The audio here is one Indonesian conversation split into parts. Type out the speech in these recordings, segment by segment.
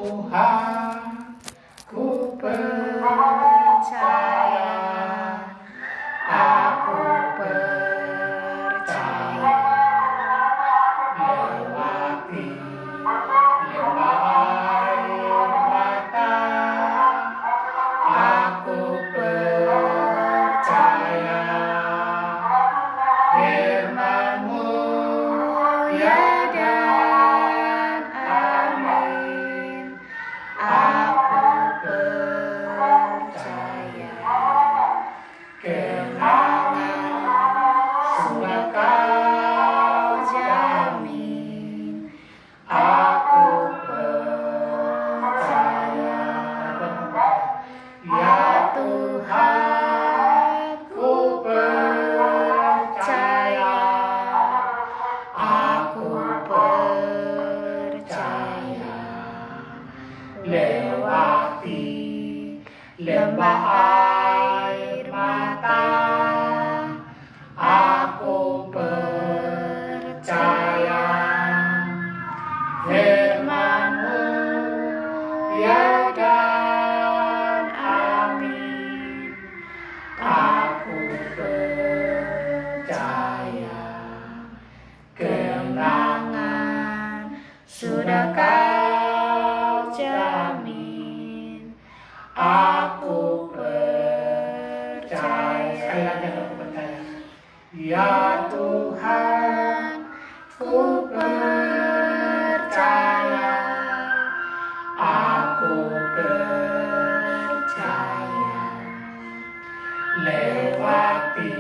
Tuhan, ku percaya, aku percaya. Lewati lembah air mata, aku percaya. Firman-Mu ya dan amin, aku percaya. Kenangan sudah Kau jamin, aku percaya. Ya Tuhan, ku percaya, aku percaya. Lewati lembah air mata, aku percaya. Firman-Mu ya dan amin, aku percaya. Kenangan sudah Kau jamin, aku percaya. Sekali lagi aku percaya. Ya Tuhan, ku percaya, aku percaya. Lewati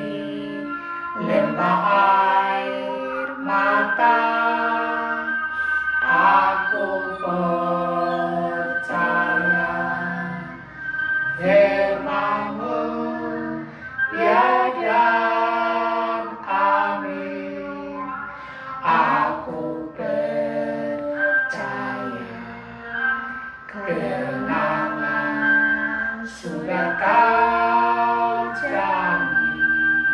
lembah air mata, aku percaya. Firman-Mu ya dan amin, aku percaya. Kenangan sudah Kau jamin,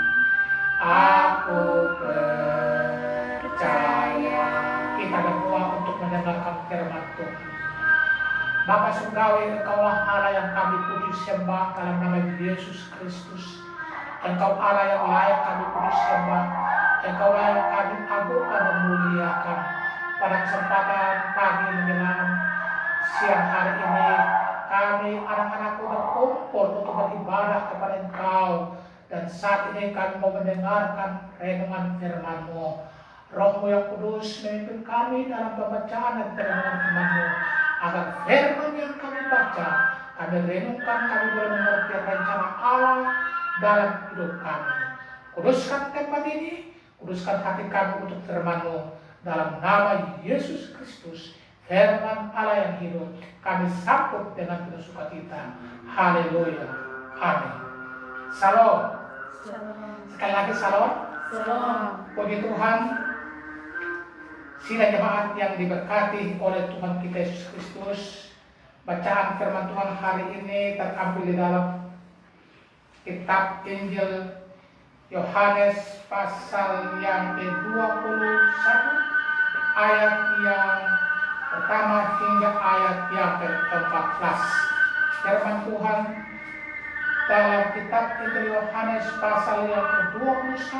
aku percaya. Kita berdoa untuk mendengarkan firman Tuhan. Bapa Surgawi, Engkaulah Allah yang kami puji sembah dalam nama Yesus Kristus. Engkau Allah yang layak kami puji sembah. Engkaulah yang kami agungkan dan muliakan. Pada kesempatan pagi menjelang siang hari ini, kami anak-anakku berkumpul untuk beribadah kepada Engkau. Dan saat ini kami mau mendengarkan renungan firman-Mu. Roh-Mu yang kudus memimpin kami dalam pembacaan dan perenungan firman-Mu, agar firman yang kami baca, kami renungkan, kami boleh mengerti rencana Allah dalam hidup kami. Kuduskan tempat ini, kuduskan hati kami untuk firman-Mu. Dalam nama Yesus Kristus, firman Allah yang hidup, kami sambut dengan penuh sukacita. Haleluya. Amin. Salam. Sekali lagi salam. Puji Tuhan. Sidang jemaat yang diberkati oleh Tuhan kita Yesus Kristus, bacaan firman Tuhan hari ini terambil di dalam kitab Injil Yohanes pasal yang ke-21 ayat yang pertama hingga ayat yang ke-14. Firman Tuhan dalam kitab Injil Yohanes pasal yang ke-21,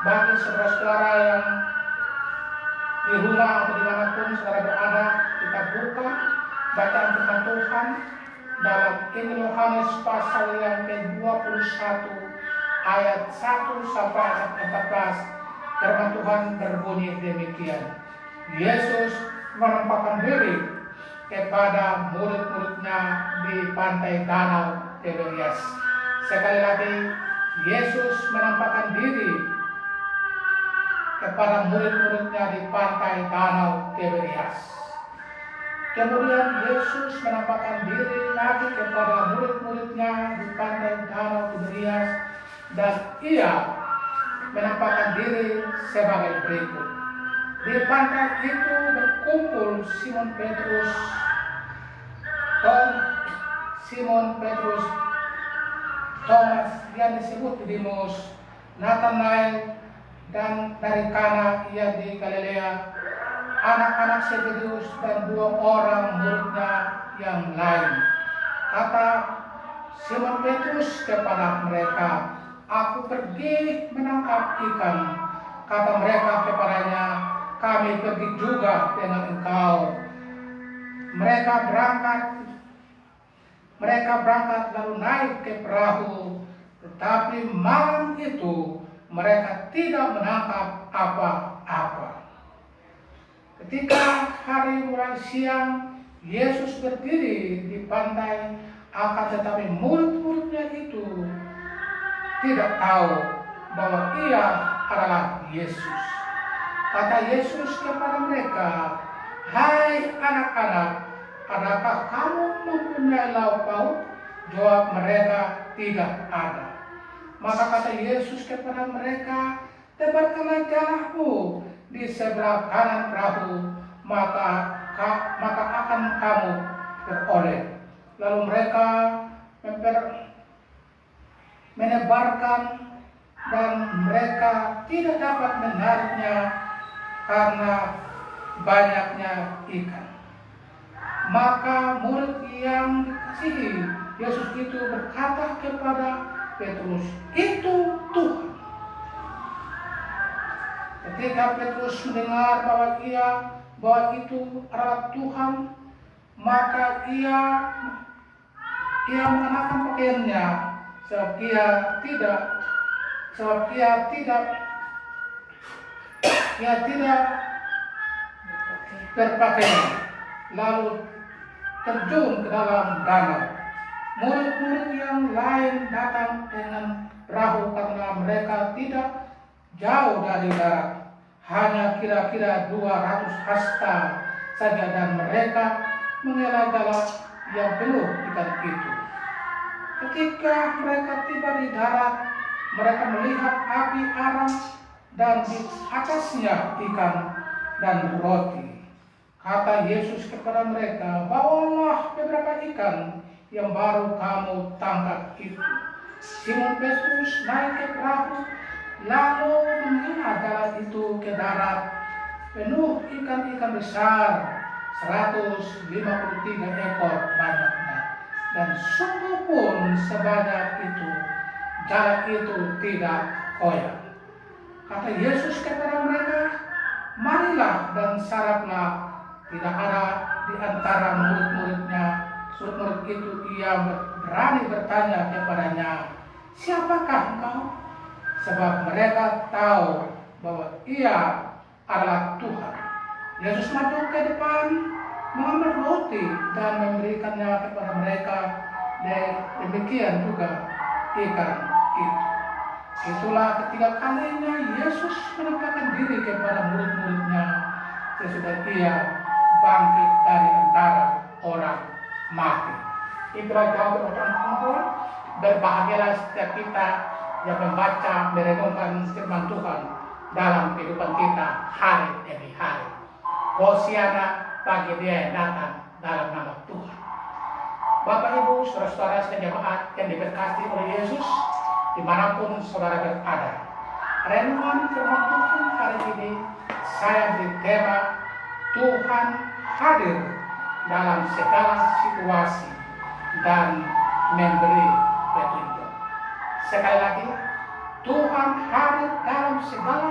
bagi saudara-saudara yang di rumah atau dimanapun saudara berada, kita buka bacaan firman Tuhan dalam Injil Yohanes pasal yang ke-21 ayat 1 sampai ayat 14. Firman Tuhan berbunyi demikian. Yesus menampakkan diri kepada murid-muridnya di pantai danau Tiberias. Sekali lagi, Yesus menampakkan diri kepada murid-muridnya di pantai danau Tiberias. Kemudian Yesus menampakkan diri lagi kepada murid-muridnya di pantai danau Tiberias, dan Ia menampakkan diri sebagai berikut. Di pantai itu berkumpul Simon Petrus, Thomas yang disebut Didimus, Nathanael, dan dari Kana ia di Galilea, anak-anak Zebedius, dan 2 orang murid yang lain. Kata Simon Petrus kepada mereka, "Aku pergi menangkap ikan." Kata mereka kepadanya, "Kami pergi juga dengan engkau." Mereka berangkat lalu naik ke perahu, tetapi malam itu mereka tidak menangkap apa-apa. Ketika hari mulai siang, Yesus berdiri di pantai, akan tetapi murid-muridnya itu tidak tahu bahwa ia adalah Yesus. Kata Yesus kepada mereka, "Hai anak-anak, adakah kamu mempunyai lauk pauk?" Jawab mereka, "Tidak ada." Maka kata Yesus kepada mereka, "Tebarkanlah jalamu di sebelah kanan perahu, maka akan kamu beroleh." Lalu mereka menebarkan, dan mereka tidak dapat menariknya karena banyaknya ikan. Maka murid yang dikasihi Yesus itu berkata kepada Petrus, "Itu Tuhan." Ketika Petrus mendengar bahwa itu adalah Tuhan, maka ia mengenakan pakaiannya, sebab ia tidak berpakaian, lalu terjun ke dalam danau. Murid-murid yang lain datang dengan perahu karena mereka tidak jauh dari darat, hanya kira-kira 200 hasta saja, dan mereka mengelak-gelak yang penuh ikan itu. Ketika mereka tiba di darat, mereka melihat api arang dan di atasnya ikan dan roti. Kata Yesus kepada mereka, "Bawalah beberapa ikan yang baru kamu tangkap itu." Simon Petrus naik ke perahu, lalu menghela jalan itu ke darat, penuh ikan-ikan besar, 153 ekor banyaknya. Dan sungguh pun sebanyak itu, jalan itu tidak koyak. Kata Yesus kepada mereka, "Marilah dan saraplah." Tidak ada di antara murid-muridnya, murid itu ia berani bertanya kepadanya, "Siapakah engkau?" Sebab mereka tahu bahwa ia adalah Tuhan. Yesus maju ke depan, mengambil roti dan memberikannya kepada mereka, dan demikian juga ikan itu. Itulah ketiga kalinya Yesus menampakkan diri kepada murid-muridnya sesudah ia bangkit dari antara orang mati. Itulah jawaban orang Tuhan. Berbahagialah setiap kita yang membaca, merenungkan firman Tuhan dalam kehidupan kita hari demi hari. Hosiana bagi dia yang datang dalam nama Tuhan. Bapak Ibu, saudara-saudara sejamaat yang diberkati oleh Yesus, dimanapun saudara berada. Renungan firman Tuhan hari ini saya beri tema Tuhan hadir dalam segala situasi dan memberi petunjuk. Sekali lagi, Tuhan hadir dalam segala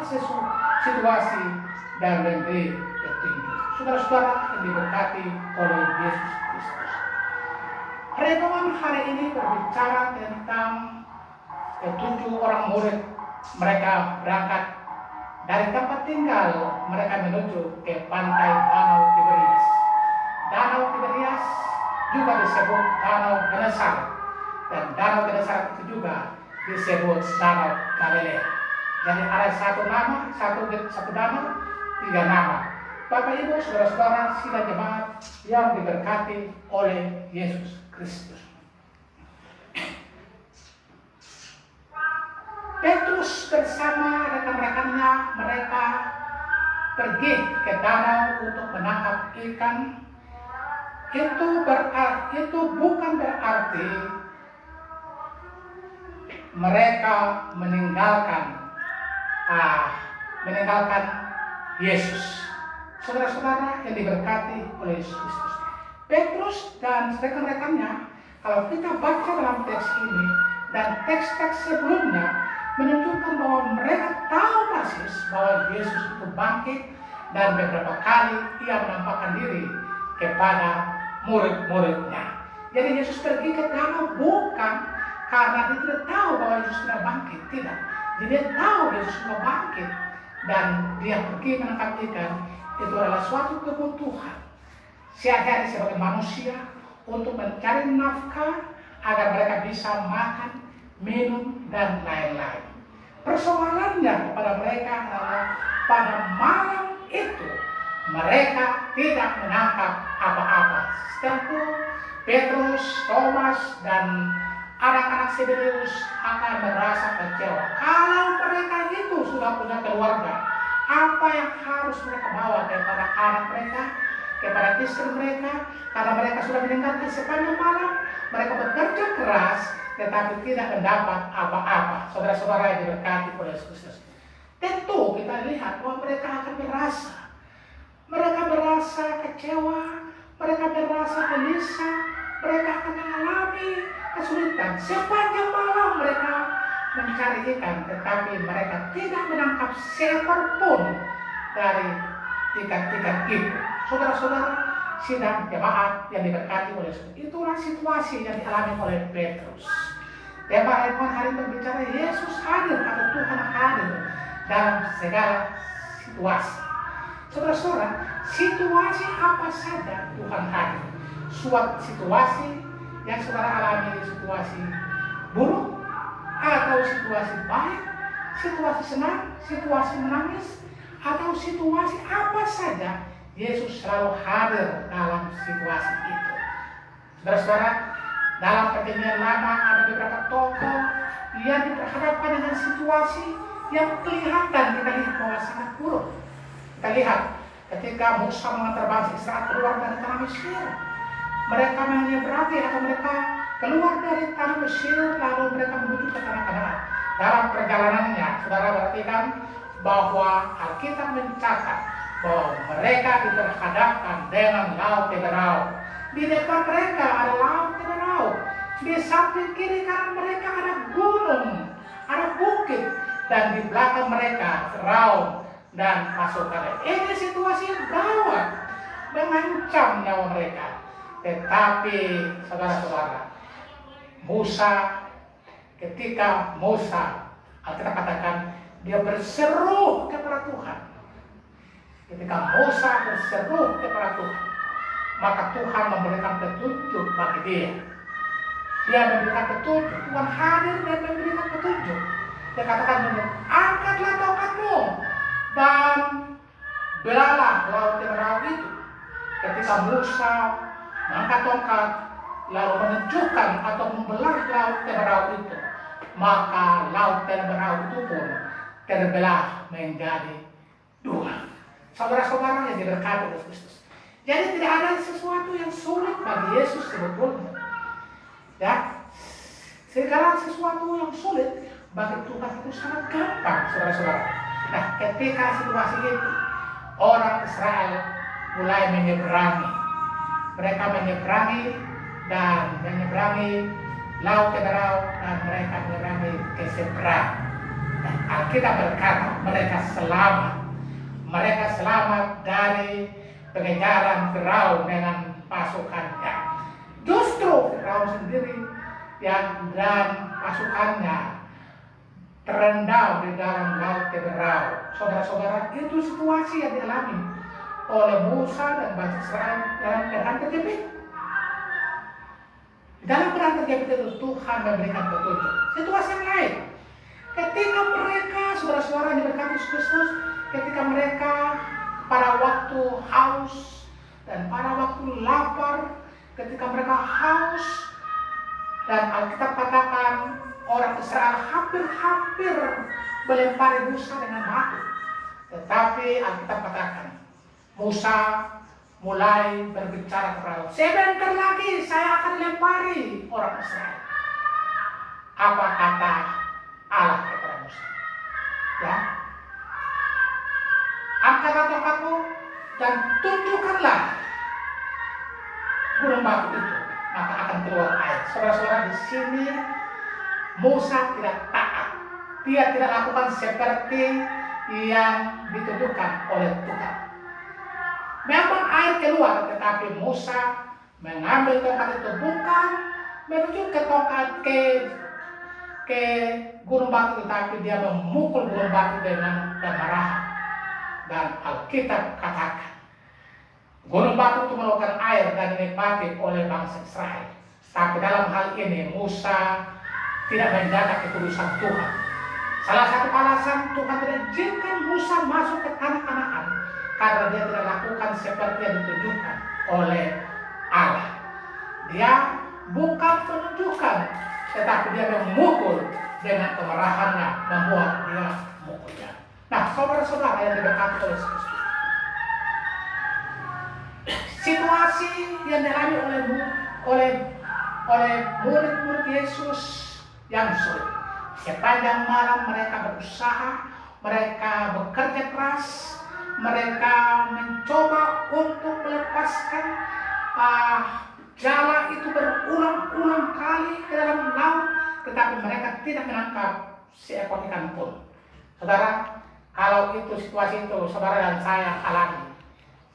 situasi dan memberi petunjuk. Saudara-saudara yang diberkati oleh Yesus Kristus. Renungan hari ini berbicara tentang ketujuh orang murid. Mereka berangkat dari tempat tinggal mereka menuju ke pantai Danau Tiberias. Danau Tiberias juga disebut Danau Genesaret, dan Danau Genesaret itu juga disebut Danau Galilea. Jadi ada satu nama, satu danau, tiga nama. Bapak Ibu, saudara-saudara sidang jemaat yang diberkati oleh Yesus Kristus. Petrus bersama rekan-rekannya mereka pergi ke danau untuk menangkap ikan. Itu bukan berarti mereka meninggalkan Yesus. Saudara-saudara yang diberkati oleh Yesus Kristus. Petrus dan rekan-rekannya, kalau kita baca dalam teks ini dan teks-teks sebelumnya, menunjukkan bahwa mereka tahu persis bahwa Yesus itu bangkit, dan beberapa kali ia menampakkan diri kepada murid-muridnya. Jadi Yesus pergi ke danau bukan karena dia tidak tahu bahwa Yesus sudah bangkit, tidak. Jadi dia tahu Yesus sudah bangkit dan dia pergi menangkap ikan. Itu adalah suatu kebutuhan sehari-hari sebagai manusia untuk mencari nafkah agar mereka bisa makan, minum, dan lain-lain. Persoalannya kepada mereka adalah pada malam itu mereka tidak menangkap apa-apa. Tentu Petrus, Thomas, dan anak-anak Zebedeus akan merasa kecewa. Kalau mereka itu sudah punya keluarga, apa yang harus mereka bawa kepada anak mereka, kepada istri mereka, karena mereka sudah meninggalkan sepanjang malam, mereka bekerja keras, tetapi tidak mendapat apa-apa. Saudara-saudara yang diberkati oleh Yesus Kristus. Tentu kita lihat bahwa mereka akan merasa kecewa, mereka merasa gelisah, mereka akan mengalami kesulitan. Sepanjang malam mereka mencari ikan, tetapi mereka tidak menangkap seekor pun dari ikan-ikan itu. Saudara-saudara, sidang jemaat yang diberkati oleh Yesus, itulah situasi yang dialami oleh Petrus. Tema renungan hari ini berbicara Yesus hadir atau Tuhan hadir dalam segala situasi. Saudara-saudara, situasi apa saja Tuhan hadir. Suatu situasi yang saudara alami, situasi buruk atau situasi baik, situasi senang, situasi menangis, atau situasi apa saja, Yesus selalu hadir dalam situasi itu. Saudara-saudara, dalam perjanjian lama ada beberapa tokoh yang diperhadapkan dengan situasi yang kelihatan kita lihat bahwa sangat buruk. Kita lihat ketika Musa mengantar bangsa Israel keluar dari tanah Mesir, mereka menyeberangi atau mereka keluar dari tanah Mesir lalu mereka menuju ke tanah Kanaan. Dalam perjalanannya, saudara perhatikan bahwa Alkitab mencatat bahwa mereka diperhadapkan dengan laut Teberau. Di depan mereka ada laut Teberau. Di samping kiri kanan mereka ada gunung, ada bukit, dan di belakang mereka Firaun dan pasukannya. Ini situasi yang gawat, mengancam nyawa mereka. Tetapi saudara-saudara, ketika Musa, Alkitab katakan dia berseru kepada Tuhan. Ketika Musa berseru kepada Tuhan, maka Tuhan memberikan petunjuk bagi dia. Dia memberikan petunjuk, Tuhan hadir dan memberikan petunjuk. Dia katakan, angkatlah tongkatmu dan belalah laut Teberau itu. Ketika Musa mengangkat tongkat lalu menunjukkan atau membelah laut Teberau itu, maka laut Teberau itu pun terbelah menjadi dua. Saudara-saudara yang diberkati oleh Kristus. Jadi tidak ada sesuatu yang sulit bagi Yesus sebetulnya. Ya, segala sesuatu yang sulit bagi Tuhan itu sangat gampang, saudara-saudara. Nah, ketika situasi itu, orang Israel mulai menyeberangi. Mereka menyeberangi laut Teberau dan mereka menyeberangi ke seberang. Dan Alkitab berkata mereka selamat dari pengejaran Firaun dengan pasukannya. Justru Firaun sendiri dan pasukannya terendam di dalam laut Teberau. Saudara-saudara, itu situasi yang dialami oleh Musa dan bangsa Israel dalam keadaan terjepit. Dalam keadaan terjepit itu Tuhan memberikan petunjuk. Situasi yang lain, ketika mereka, saudara-saudara yang diberkati Kristus, ketika mereka pada waktu haus dan pada waktu lapar, ketika mereka haus, dan Alkitab katakan orang Israel hampir melempari Musa dengan batu. Tetapi Alkitab katakan Musa mulai berbicara kepada Allah, sebentar lagi saya akan lempari orang Israel. Apa kata Allah kepada Musa? Ya, angkatlah tongkatmu dan tunjukkanlah gunung batu itu, maka akan keluar air. Saudara-saudara, di sini Musa tidak taat. Dia tidak lakukan seperti yang ditujukan oleh Tuhan. Memang air keluar, tetapi Musa mengambil tongkat itu bukan menuju ke tongkat ke gunung batu, tetapi dia memukul gunung batu dengan kemarahan. Dan Alkitab katakan gunung batu itu mengeluarkan air dan dinikmati oleh bangsa Israel. Tapi dalam hal ini Musa tidak menjaga kekudusan Tuhan. Salah satu alasan Tuhan tidak izinkan Musa masuk ke tanah Kanaan karena dia tidak lakukan seperti yang ditunjukkan oleh Allah. Dia bukan menunjukkan, tetapi dia memukul dengan kemarahannya, membuat dia memukulnya. Nah, saudara-saudara yang diberkati oleh Kristus, situasi yang dialami oleh murid-murid Yesus yang sulit. Sepanjang malam mereka berusaha, mereka bekerja keras, mereka mencoba untuk melepaskan jala itu berulang-ulang kali ke dalam laut, tetapi mereka tidak menangkap seekor ikan pun. Saudara, kalau itu situasi itu saudara dan saya alami,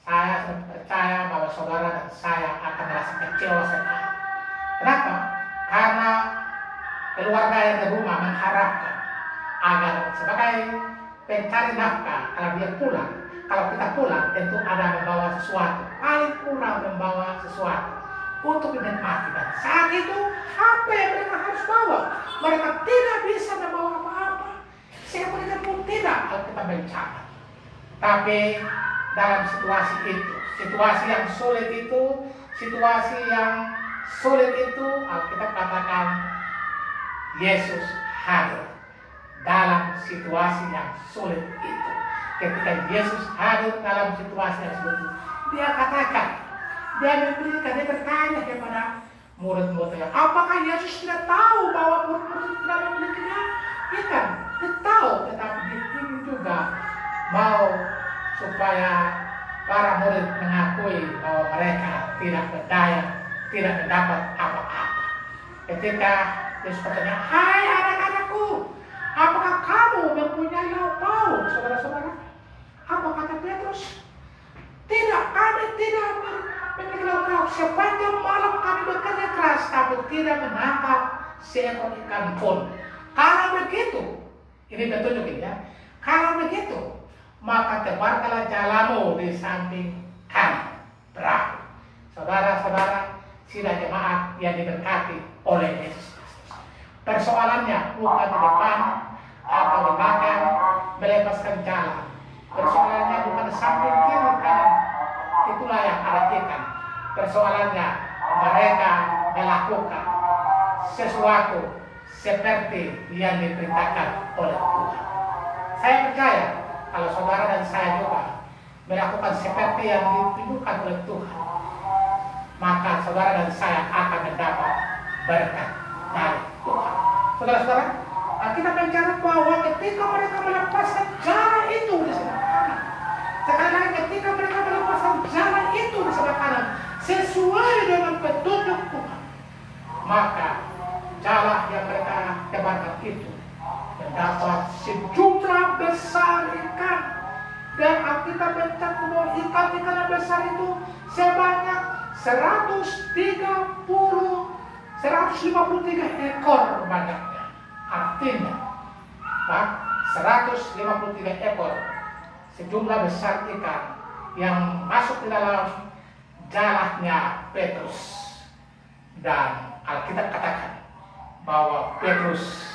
saya percaya bahwa saudara dan saya akan merasa kecewa sekali. Kenapa? Karena keluarga yang di rumah mengharapkan agar sebagai pencari nafkah, kalau kita pulang tentu ada membawa sesuatu, paling kurang membawa sesuatu untuk dinikmati. Dan saat itu apa yang mereka harus bawa? Mereka tidak bisa membawa apa-apa. Seekor ikan pun tidak, kalau kita mencatat. Tapi dalam situasi yang sulit itu, Alkitab katakan Yesus hadir dalam situasi yang sulit itu. Ketika Yesus hadir dalam situasi yang sulit itu, dia katakan, dia bertanya kepada murid-muridnya, apakah Yesus tidak tahu bahwa murid-murid tidak memilikinya ikan? Dia tahu, tetapi dia ingin juga mau supaya para murid mengakui bahwa mereka tidak berdaya, tidak mendapat apa-apa. Ketika Yesus bertanya, hai anak-anakku, apakah kamu mempunyai lauk pauk? Saudara-saudara, apa kata Petrus? Tidak, kami tidak memiliki lauk pauk. Sepanjang malam kami bekerja keras, tapi tidak menangkap seekor ikan pun. Kalau begitu, ini petunjuk ini ya. Kalau begitu, maka tebarkanlah jalamu di samping kanan perahu. Saudara-saudara, sidang jemaat yang diberkati oleh Yesus Kristus. Persoalannya bukan di depan atau di belakang melepaskan jalan. Persoalannya bukan di samping kiri kanan. Itulah yang ada ikan. Persoalannya mereka melakukan sesuatu seperti yang diperintahkan oleh Tuhan. Saya percaya kalau saudara dan saya juga melakukan seperti yang ditunjukkan oleh Tuhan, maka saudara dan saya akan mendapat berkat dari Tuhan. Saudara-saudara, kita mencatat bahwa ketika mereka melepaskan jala itu di sebelah kanan, sekali lagi ketika mereka melepaskan jala itu di sebelah kanan sesuai dengan petunjuk Tuhan, maka jala yang mereka tebarkan itu mendapat sejumlah besar ikan. Dan Alkitab mencatat bahwa ikan-ikan yang besar itu sebanyak 153 ekor banyaknya. Artinya 153 ekor sejumlah besar ikan yang masuk ke dalam jalahnya Petrus. Dan Alkitab katakan bahwa Petrus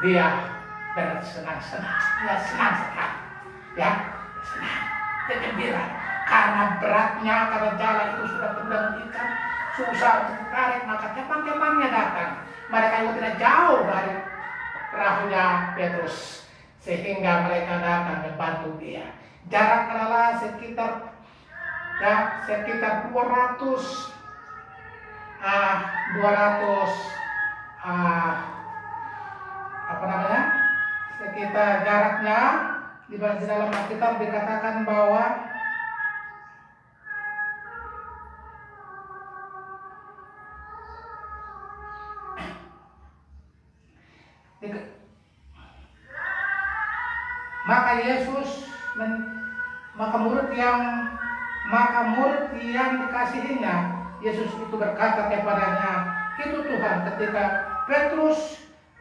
dia bersenang-senang, dia senang sekali, ya senang, dia gembira karena beratnya, karena jala itu sudah penuh dengan ikan, susah untuk ditarik, maka teman-temannya datang. Mereka juga tidak jauh dari perahunya Petrus, sehingga mereka datang membantu dia. Jarak adalah sekitar 200 sekitar jaraknya di dalam Alkitab dikatakan bahwa Maka murid yang dikasihinya, Yesus itu berkata kepadanya, itu Tuhan. Ketika Petrus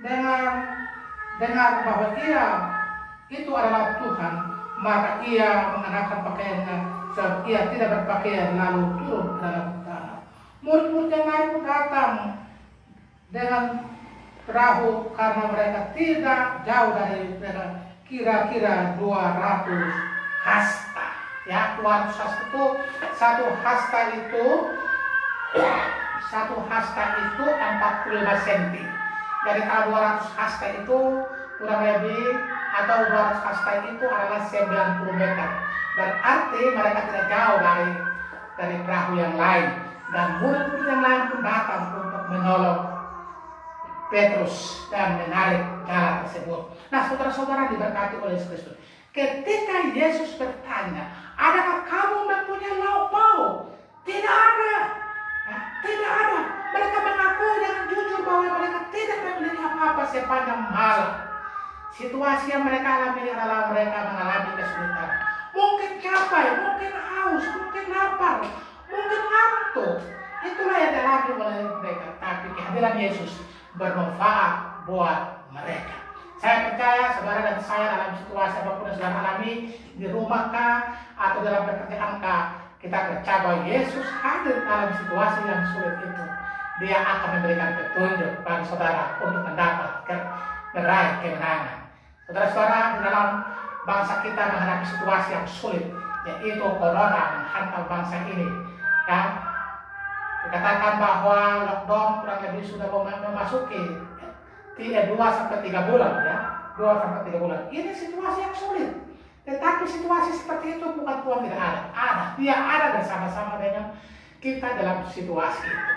dengar bahwa ia itu adalah Tuhan, maka ia mengenakan pakaiannya, sebab ia tidak berpakaian, lalu turun ke dalam tanah. Murid-murid yang lain pun datang dengan perahu karena mereka tidak jauh dari mereka, kira-kira 200 hasta. Ya, 200 hasta itu, satu hasta itu 45 cm. Jadi kalau 200 hasta itu kurang lebih, atau 200 hasta itu adalah 90 meter. Berarti mereka tidak jauh dari perahu yang lain. Dan murid-murid yang lain pun datang untuk menolong Petrus dan menarik jalan tersebut. Nah, saudara-saudara diberkati oleh Yesus Kristus. Ketika Yesus bertanya, adakah kamu mempunyai lauk pauk? Tidak ada. Ya, tidak ada. Mereka mengaku dengan jujur bahwa mereka tidak memiliki apa-apa sepanjang malam. Situasi yang mereka alami adalah mereka mengalami kesulitan. Mungkin capek, mungkin haus, mungkin lapar, mungkin ngantuk. Itulah yang dialami oleh mereka. Tapi kehadiran Yesus bermanfaat buat mereka. Saya percaya saudara dan saya dalam situasi apapun yang saudara alami, di rumah kah atau dalam pekerjaan kah, kita percaya bahwa Yesus hadir dalam situasi yang sulit itu. Dia akan memberikan petunjuk bagi saudara untuk meraih kemenangan. Saudara-saudara, di dalam bangsa kita menghadapi situasi yang sulit, yaitu corona menghantam bangsa ini. Ya, dikatakan bahwa lockdown kurang lebih sudah memasuki 2-3 bulan, ya, 2-3 bulan. Ini situasi yang sulit. Tetapi situasi seperti itu bukan Tuhan tidak ada. Dia ada bersama-sama dengan kita dalam situasi itu.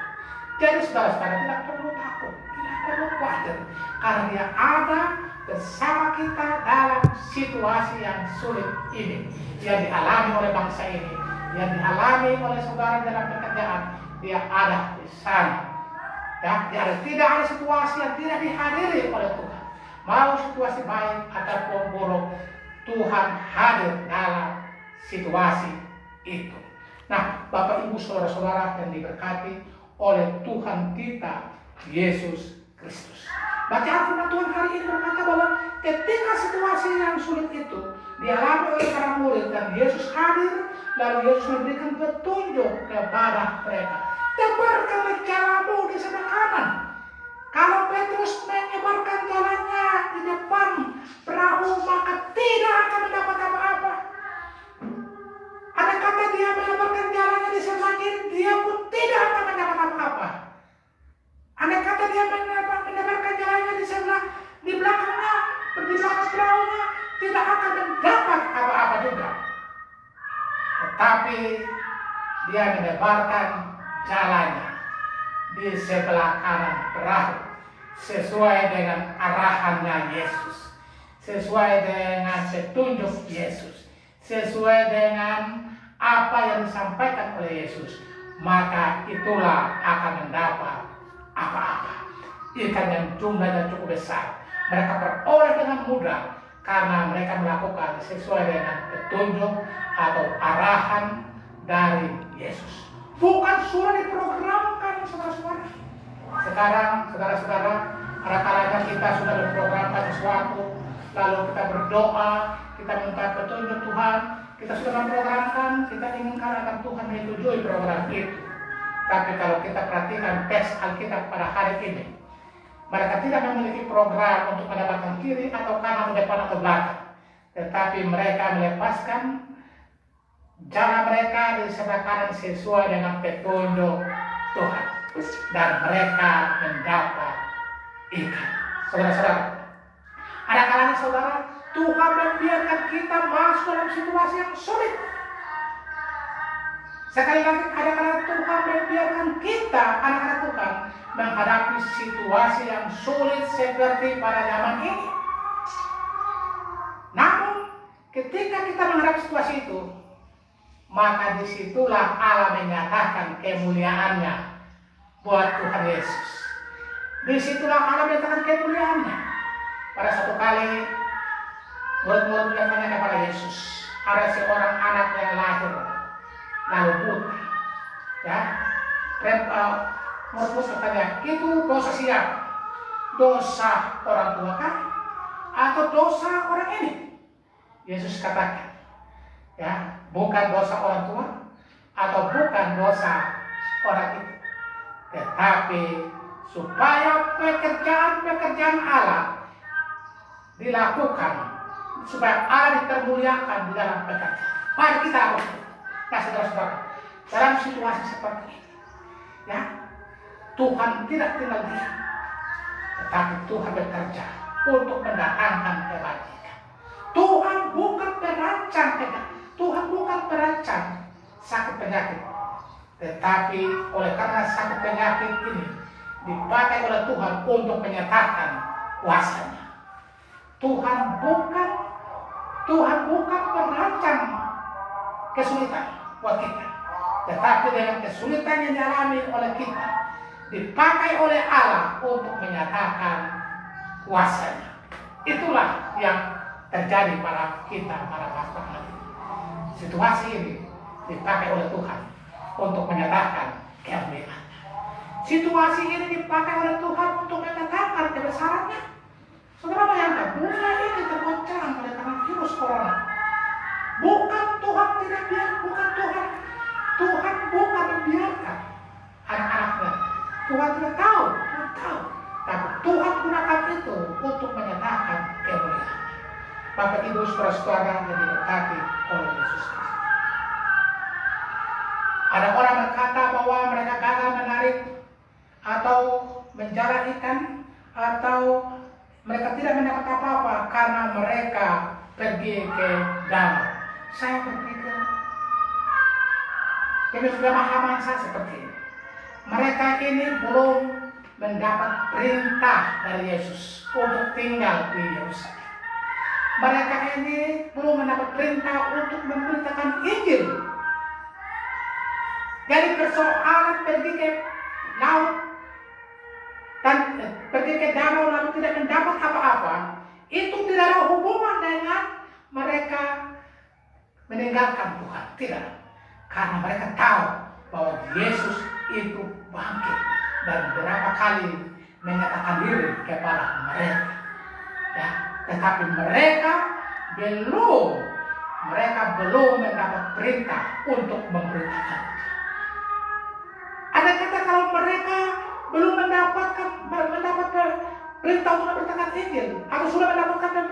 Jadi saudara-saudara tidak perlu takut, tidak perlu khawatir, karena Dia ada bersama kita dalam situasi yang sulit ini. Yang dialami oleh bangsa ini, yang dialami oleh saudara dalam pekerjaan, Dia ada di sana. Ya, tidak ada situasi yang tidak dihadiri oleh Tuhan. Mau situasi baik ataupun buruk, Tuhan hadir dalam situasi itu. Nah, Bapak Ibu saudara-saudara yang diberkati oleh Tuhan kita, Yesus Kristus. Baca firman Tuhan hari ini berkata bahwa ketika situasi yang sulit itu dialami oleh para murid dan Yesus hadir, lalu Yesus memberikan petunjuk kepada mereka. Tebarkanlah jalamu di sebelah kanan. Kalau Petrus menyebarkan jalannya di depan perahu, maka tidak akan mendapat apa-apa. Andai kata dia menyebarkan jalannya di sebelah kiri, dia pun tidak akan mendapat apa-apa. Andai kata dia menyebarkan jalannya di belakangnya, di belakang perahunya, tidak akan mendapat apa-apa juga. Tetapi dia menebarkan jalannya di sebelah kanan perahu sesuai dengan arahannya Yesus, sesuai dengan petunjuk Yesus, sesuai dengan apa yang disampaikan oleh Yesus, maka itulah akan mendapat apa-apa. Ikan yang jumlahnya cukup besar mereka peroleh dengan mudah karena mereka melakukan sesuai dengan petunjuk atau arahan dari Yesus. Bukan sudah diprogramkan, saudara-saudara. Sekarang, saudara-saudara, ada kalanya kita sudah diprogramkan sesuatu, lalu kita berdoa, kita minta petunjuk Tuhan, kita sudah memprogramkan, kita inginkan agar Tuhan menyetujui program itu. Tapi kalau kita perhatikan teks Alkitab pada hari ini, mereka tidak memiliki program untuk mendapatkan kiri atau kanan atau depan atau belakang, tetapi mereka melepaskan jalan mereka di sebelah kanan sesuai dengan petunjuk Tuhan, dan mereka mendapat ikan. Saudara-saudara, ada kalanya saudara, Tuhan membiarkan kita masuk dalam situasi yang sulit. Sekali lagi, ada kalanya Tuhan membiarkan kita, anak-anak Tuhan, menghadapi situasi yang sulit seperti pada zaman ini. Namun, ketika kita menghadapi situasi itu, maka disitulah Allah menyatakan kemuliaannya buat Tuhan Yesus. Disitulah Allah menyatakan kemuliaannya. Pada satu kali murid-murid bertanya kepada Yesus, ada seorang anak yang lahir lalu buta. Ya, murid-murid bertanya, itu dosa siapa? Dosa orang tua kah? Atau dosa orang ini? Yesus katakan, ya, bukan dosa orang tua atau bukan dosa orang itu, tetapi supaya pekerjaan Allah dilakukan, supaya Allah dipermuliakan di dalam pekerjaan. Mari kita lakukan. Nah, saudara-saudara, dalam situasi seperti ini, ya, Tuhan tidak tinggal diam, tetapi Tuhan bekerja untuk mendatangkan kebajikan. Tuhan bukan perancang Tuhan bukan perancang sakit penyakit, tetapi oleh karena sakit penyakit ini dipakai oleh Tuhan untuk menyatakan kuasanya. Tuhan bukan perancang kesulitan buat kita, tetapi dengan kesulitan yang dialami oleh kita dipakai oleh Allah untuk menyatakan kuasanya. Itulah yang terjadi pada kita pada waktu ini. Situasi ini dipakai oleh Tuhan untuk menyatakan kemuliaan. Situasi ini dipakai oleh Tuhan untuk menyatakan kebesarannya. Saudara bayangkan, dunia ini tergoncang oleh karena virus corona. Bukan Tuhan tidak biar, bukan Tuhan bukan membiarkan anak-anaknya. Tuhan tidak tahu, tapi Tuhan gunakan itu untuk menyatakan kemuliaan. Bapak Ibu saudara-saudara yang diberkati oleh Yesus Kristus. Ada orang berkata bahwa mereka gagal menarik atau menjala ikan, atau mereka tidak mendapat apa-apa karena mereka pergi ke danau. Saya berpikir, ini sudah pemahaman saya seperti ini. Mereka ini belum mendapat perintah dari Yesus untuk tinggal di Yerusalem. Mereka ini belum mendapat perintah untuk memberitakan Injil. Jadi persoalan pergi ke laut dan pergi ke danau lalu tidak mendapat apa-apa, itu tidak ada hubungan dengan mereka meninggalkan Tuhan. Tidak. Karena mereka tahu bahwa Yesus itu bangkit dan berapa kali menyatakan diri kepada mereka. Ya, tetapi mereka belum mendapat perintah untuk memberitakan. Ada kata kalau mereka belum mendapat perintah untuk memberitakan Injil, atau sudah mendapatkan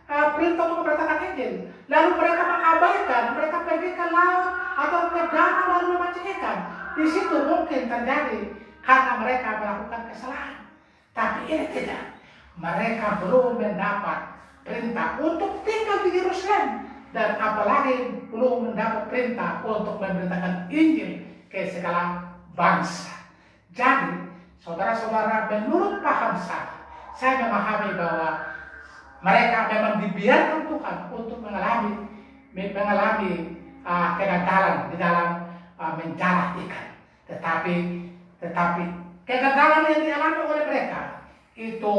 perintah untuk memberitakan Injil, lalu mereka mengabaikan, mereka pergi ke laut atau ke danau lalu memancing ikan. Di situ mungkin terjadi karena mereka melakukan kesalahan. Tapi ini tidak. Mereka belum mendapat perintah untuk tinggal di Yerusalem, dan apalagi belum mendapat perintah untuk memberitakan Injil ke segala bangsa. Jadi, saudara-saudara, menurut paham saya memahami bahwa mereka memang dibiarkan Tuhan untuk mengalami kegagalan di dalam menjala ikan. Tetapi kegagalan yang dialami oleh mereka itu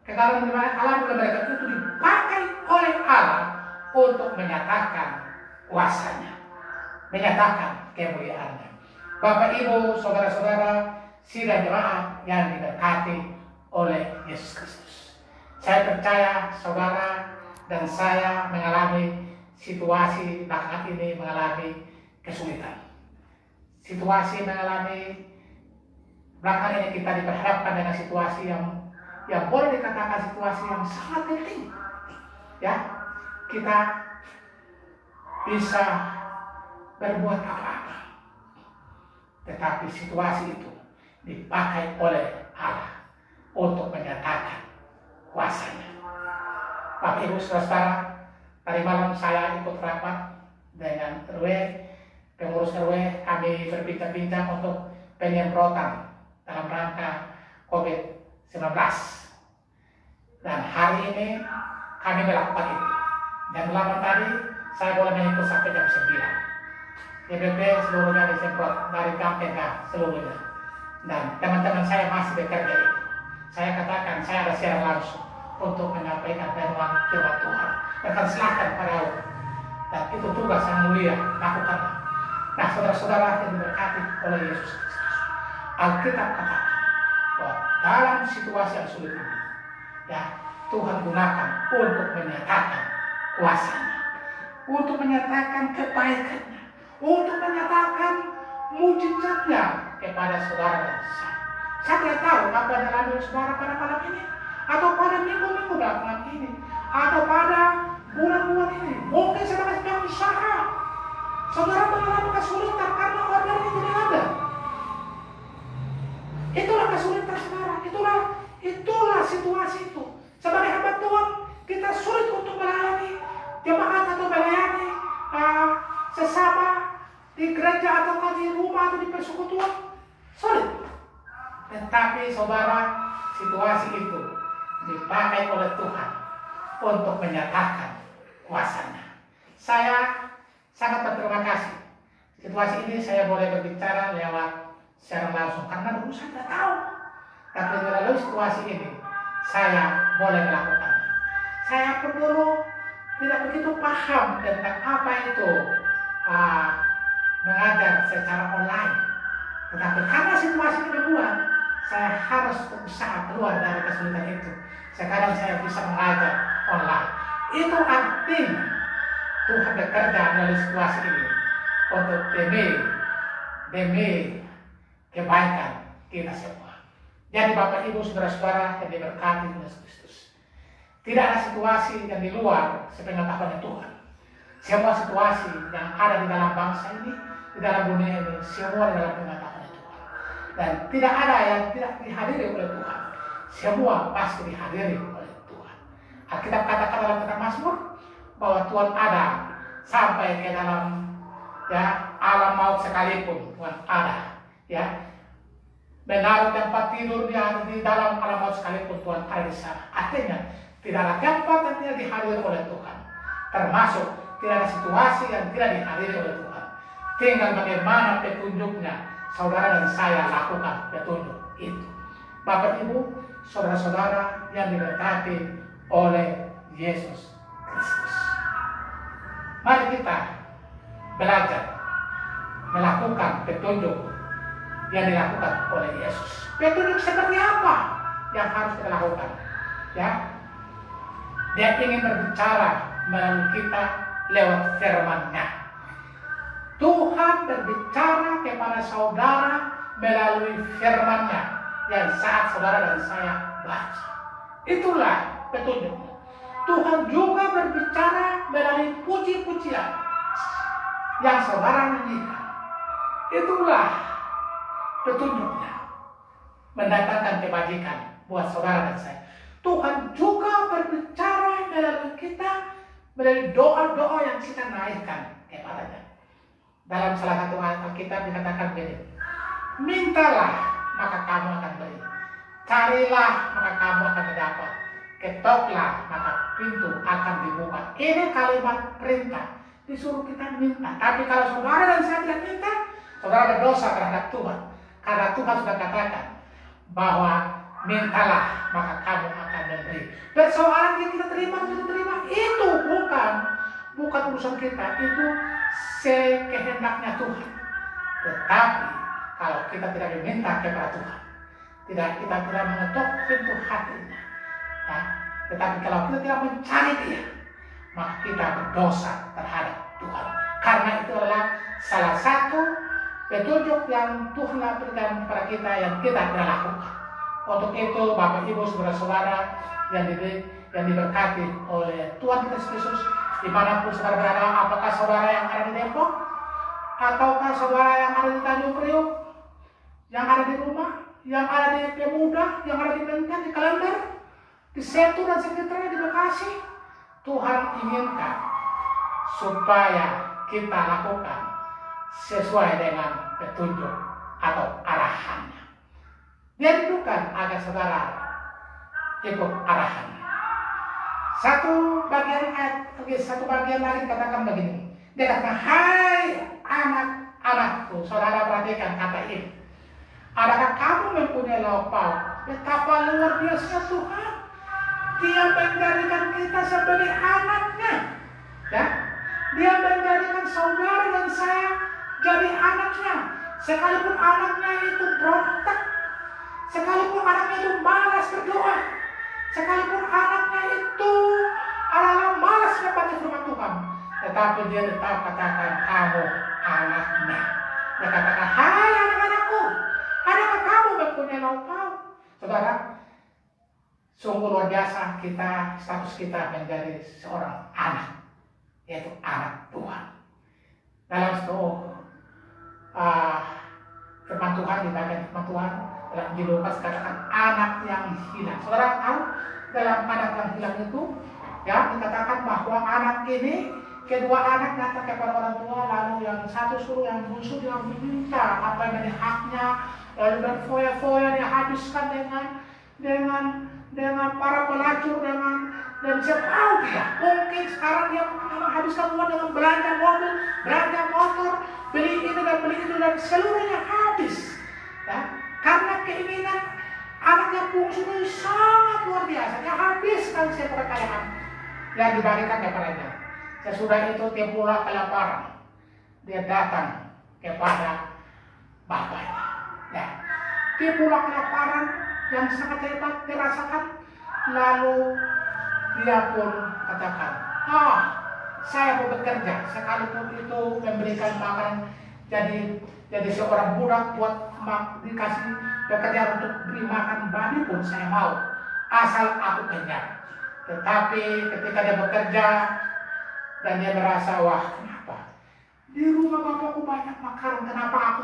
kegagalan yang dialami oleh mereka itu dipakai oleh Allah untuk menyatakan kuasanya, menyatakan kemuliaannya. Bapak Ibu, saudara-saudara, sidang jemaat yang diberkati oleh Yesus Kristus. Saya percaya saudara dan saya mengalami situasi belakangan ini, mengalami kesulitan. Situasi mengalami belakangan ini kita diperhadapkan dengan situasi yang boleh dikatakan situasi yang sangat penting. Ya, kita bisa berbuat apa-apa, tetapi situasi itu dipakai oleh Allah untuk menyatakan kuasanya. Bapak Ibu saudara, tadi malam saya ikut rapat dengan RW, pengurus RW, kami berbincang-bincang untuk penyemprotan dalam rangka COVID-19. Dan hari ini kami melakukan itu. Jam 8 tadi saya boleh mengikut sampai jam 9. DPP seluruhnya disemprot dari kampung ke seluruhnya. Dan teman-teman saya masih bekerja itu. Saya katakan saya ada siaran langsung untuk menyampaikan firman Tuhan. Akan silakan pada Allah. Dan itu tugas yang mulia, lakukanlah. Nah, saudara-saudara yang diberkati oleh Yesus Kristus, Alkitab katakan bahwa dalam situasi yang sulit ini, ya, Tuhan gunakan untuk menyatakan kuasa-Nya, untuk menyatakan kebaikan-Nya, untuk menyatakan mujizat-Nya kepada saudara dan saya. Saya tidak tahu apa yang dialami saudara pada malam ini, atau pada minggu-minggu belakangan ini, atau pada bulan-bulan ini. Mungkin saudara sedang usaha, saudara mengalami kesulitan karena order itu tidak ada. Itulah kesulitan saudara, itulah situasi itu. Sebagai hamba Tuhan, kita sulit untuk melayani jemaat atau melayani sesama di gereja atau di rumah atau di persekutuan. Sulit. Tetapi saudara, situasi itu dipakai oleh Tuhan untuk menyatakan kuasa-Nya. Saya sangat berterima kasih. Situasi ini saya boleh berbicara lewat secara langsung karena dulu saya tidak tahu. Tapi melalui situasi ini saya boleh melakukannya. Saya dulu tidak begitu paham tentang apa itu mengajar secara online. Tetapi karena situasi ini membuat saya harus berusaha keluar dari kesulitan itu. Sekarang saya bisa mengajar online. Itu artinya Tuhan bekerja melalui situasi ini untuk demi kebaikan kita semua. Jadi Bapak Ibu saudara-saudara yang diberkati Yesus Kristus, tidak ada situasi yang di luar sepengetahuan Tuhan. Semua situasi yang ada di dalam bangsa ini, di dalam dunia ini, semua di dalam pengetahuan Tuhan. Dan tidak ada yang tidak dihadiri oleh Tuhan. Semua pasti dihadiri oleh Tuhan. Alkitab katakan dalam kitab Mazmur bahwa Tuhan ada sampai ke dalam alam maut sekalipun Tuhan ada. Menaruh tempat tidur di dalam alam maut sekalipun Tuhan ada di sana. Artinya tidak ada tempat yang tidak dihadiri oleh Tuhan. Termasuk tidak ada situasi yang tidak dihadiri oleh Tuhan. Tinggal bagaimana petunjuknya saudara dan saya lakukan petunjuk itu. Bapak Ibu, saudara-saudara yang diberkati oleh Yesus Kristus. Mari kita belajar melakukan petunjuk yang dilakukan oleh Yesus. Petunjuk seperti apa yang harus kita lakukan? Dia ingin berbicara melalui kita lewat firman-Nya. Tuhan berbicara kepada saudara melalui firman-Nya yang saat saudara dan saya baca. Itulah petunjuknya. Tuhan juga berbicara melalui puji-pujian yang saudara nyanyikan. Itulah petunjuknya, mendatangkan kebajikan buat saudara dan saya. Tuhan juga berbicara melalui kita melalui doa-doa yang kita naikkan kepadanya. Dalam salah satu ayat Alkitab dikatakan begini, mintalah maka kamu akan beri, carilah maka kamu akan mendapat, ketoklah maka pintu akan dibuka. Ini kalimat perintah, disuruh kita minta. Tapi kalau saudara dan saya tidak minta, saudara berdosa terhadap Tuhan. Karena Tuhan sudah katakan bahwa mintalah maka kamu akan memberi. Persoalan yang kita terima atau tidak terima itu bukan urusan kita, itu sekehendaknya Tuhan. Tetapi kalau kita tidak meminta kepada Tuhan, kita tidak mengetuk pintu hatinya, tetapi kalau kita tidak mencari Dia, maka kita berdosa terhadap Tuhan. Karena itu adalah salah satu petunjuk yang Tuhan berikan kepada kita yang kita tidak lakukan. Untuk itu Bapak Ibu saudara-saudara yang diberkati oleh Tuhan Kristus, dimanapun saudara berada, apakah saudara yang ada di Depok, ataukah saudara yang ada di Tanjung Priok, yang ada di rumah, yang ada di Pemuda, yang ada di Menteng, di Kalender, di Setu dan sekitarnya, di Bekasi, Tuhan inginkan supaya kita lakukan sesuai dengan petunjuk atau arahannya. Dia rindukan agar saudara ikut arahannya. Satu bagian lagi katakan begini. Dia katakan, hai anak-anakku, saudara perhatikan kata ini. Adakah kamu mempunyai lauk pauk? Betapa luar biasa Tuhan. Dia menjadikan kita sebagai anaknya. Ya, dia menjadikan saudara dan saya jadi anaknya. Sekalipun anaknya itu berontak, sekalipun anaknya itu malas berdoa, sekalipun anaknya itu adalah malas membaca firman Tuhan, tetapi dia tetap katakan, kamu anaknya. Dia katakan, hai anak-anakku, adakah kamu mempunyai lauk pauk? Saudara, sungguh luar biasa status kita menjadi seorang anak, yaitu anak Tuhan. Dalam firman Tuhan, di bagian firman Tuhan dalam Injil Lukas katakan anak yang hilang. Saudara tahu dalam anak yang hilang itu ya dikatakan bahwa anak ini, kedua anak datang kepada orang tua, lalu yang satu suruh yang bungsu dia meminta apa yang menjadi haknya, lalu berfoya-foya dia habiskan dengan para pelacur, dan siapa dia. Mungkin sekarang dia menghabiskan uang dengan belanja mobil, belanja motor, beli ini dan beli itu, dan seluruhnya habis. Ya, karena keinginan anaknya bungsu itu sangat luar biasa. Dia habiskan semua kekayaan yang dibagikan kepadanya. Sesudah itu dia pula kelaparan. Dia datang kepada bapaknya. Ya, dia pula kelaparan yang sangat hebat dirasakan. Lalu dia pun katakan, saya mau bekerja, sekalipun itu memberikan makan jadi seorang budak buat dikasih bekerja untuk beri makan babi pun saya mau, asal aku kenyang. Tetapi ketika dia bekerja dan dia merasa, wah kenapa di rumah bapakku banyak makanan, kenapa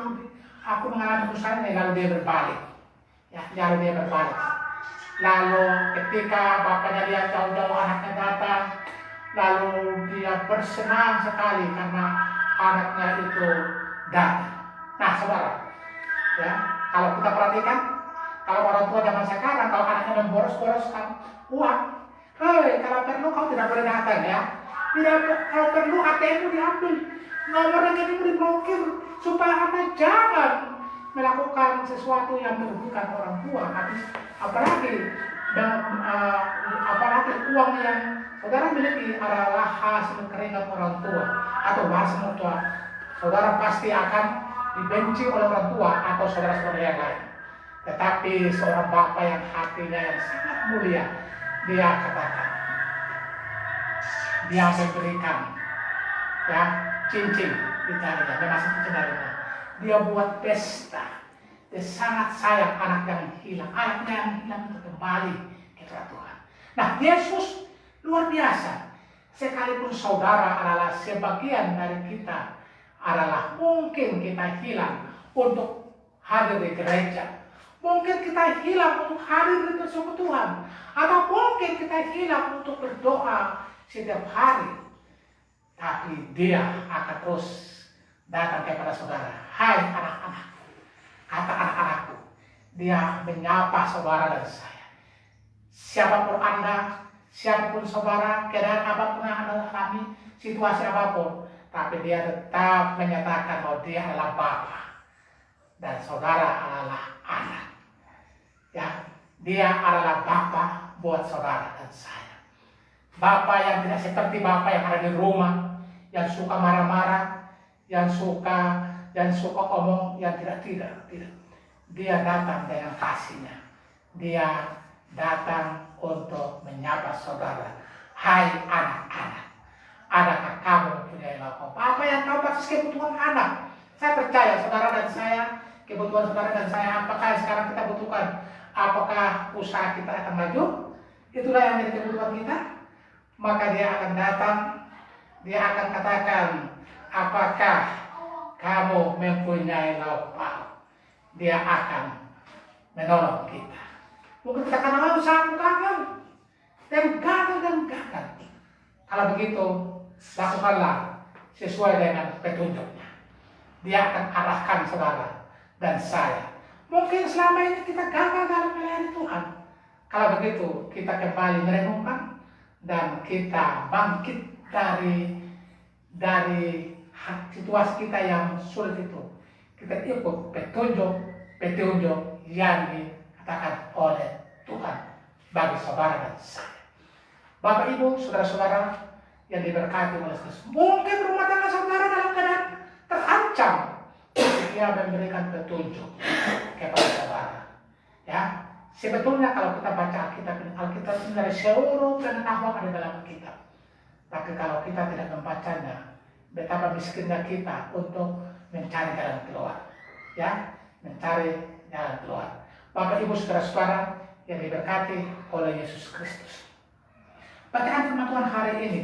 aku mengalami kesusahan ini? Lalu dia berbalik. Lalu ketika bapaknya lihat jauh-jauh anaknya datang, lalu dia bersenang sekali karena anaknya itu datang. Nah saudara, ya, kalau kita perhatikan, kalau orang tua zaman sekarang, kalau anaknya memboros-boroskan uang, kalau perlu kau tidak boleh datang ya. Kalau perlu ATM-mu diambil, nomor rekeningmu diblokir, supaya Anda jangan melakukan sesuatu yang merugikan orang tua. Apalagi uang yang saudara miliki adalah hasil keringat orang tua atau hasil orang tua. Saudara pasti akan dibenci oleh orang tua atau saudara-saudara yang lain. Tetapi seorang bapak yang hatinya yang sangat mulia, dia katakan, dia memberikan ya cincin di jarinya, memasang cincin jarinya. Dia buat pesta. Dia sangat sayang anak yang hilang. Anaknya yang hilang itu kembali kepada Tuhan. Nah, Yesus luar biasa. Sekalipun saudara adalah sebagian dari kita, adalah mungkin kita hilang untuk hadir di gereja. Mungkin kita hilang untuk hadir di persekutuan. Atau mungkin kita hilang untuk berdoa setiap hari. Tapi dia akan terus datang kepada saudara. Hai anak-anak. Kata anak-anakku, dia menyapa saudara dan saya. Siapapun Anda, siapapun saudara, keadaan apapun yang Anda alami, situasi apapun, tapi dia tetap menyatakan bahwa dia adalah Bapa dan saudara adalah anak. Ya, dia adalah Bapa buat saudara dan saya. Bapa yang tidak seperti Bapa yang ada di rumah, yang suka marah-marah, yang suka omong yang tidak. Dia datang dengan kasihnya. Dia datang untuk menyapa saudara. Hai anak-anak, adakah kamu mempunyai lauk? Apa yang kau batas kebutuhan anak? Saya percaya saudara dan saya, kebutuhan saudara dan saya, apakah sekarang kita butuhkan? Apakah usaha kita akan maju? Itulah yang menjadi kebutuhan kita. Maka dia akan datang, dia akan katakan, apakah kamu mempunyai lauk pauk? Dia akan menolong kita. Mungkin kita akan usaha gagal dan gagal. Kalau begitu, lakukanlah sesuai dengan petunjuknya. Dia akan arahkan saudara dan saya. Mungkin selama ini kita gagal dalam melayani Tuhan. Kalau begitu, kita kembali merenungkan dan kita bangkit dari situasi kita yang sulit itu. Kita ikut petunjuk yang dikatakan oleh Tuhan bagi saudara dan saya. Bapak Ibu, saudara-saudara yang diberkati oleh Kristus, mungkin rumah tangga saudara dalam keadaan terancam. Dia memberikan petunjuk kepada saudara. Ya, sebetulnya kalau kita baca Alkitab ini dari seluruh pengetahuan ada dalam Alkitab. Tapi kalau kita tidak membacanya, betapa miskinnya kita untuk mencari jalan keluar. Ya, mencari jalan keluar. Bapak Ibu saudara-saudara yang diberkati oleh Yesus Kristus. Bacaan firman Tuhan hari ini,